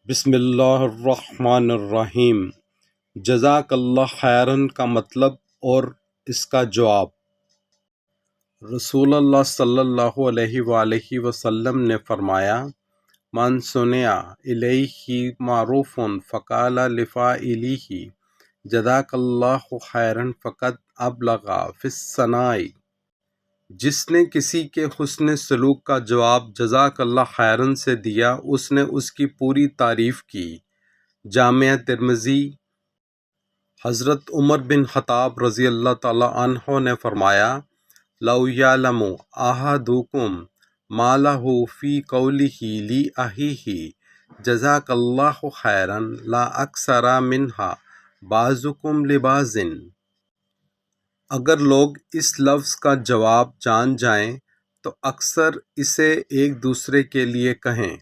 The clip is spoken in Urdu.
بسم اللہ الرحمن الرحیم۔ جزاک اللہ خیرن کا مطلب اور اس کا جواب۔ رسول اللہ صلی اللہ علیہ وآلہ وسلم نے فرمایا، من سنع الیہ معروف فقال لفاعلہ جزاک اللہ خیرن فقد ابلغ فی الثناء۔ جس نے کسی کے حسن سلوک کا جواب جزاک اللہ خیرن سے دیا، اس نے اس کی پوری تعریف کی۔ جامع ترمذی۔ حضرت عمر بن خطاب رضی اللہ تعالی عنہ نے فرمایا، لو یعلم احدکم ما لہ فی قولہ لأخیہ جزاک اللہ خیرا لا اکثر منہا بعضکم لبعض۔ اگر لوگ اس لفظ کا جواب جان جائیں تو اکثر اسے ایک دوسرے کے لیے کہیں۔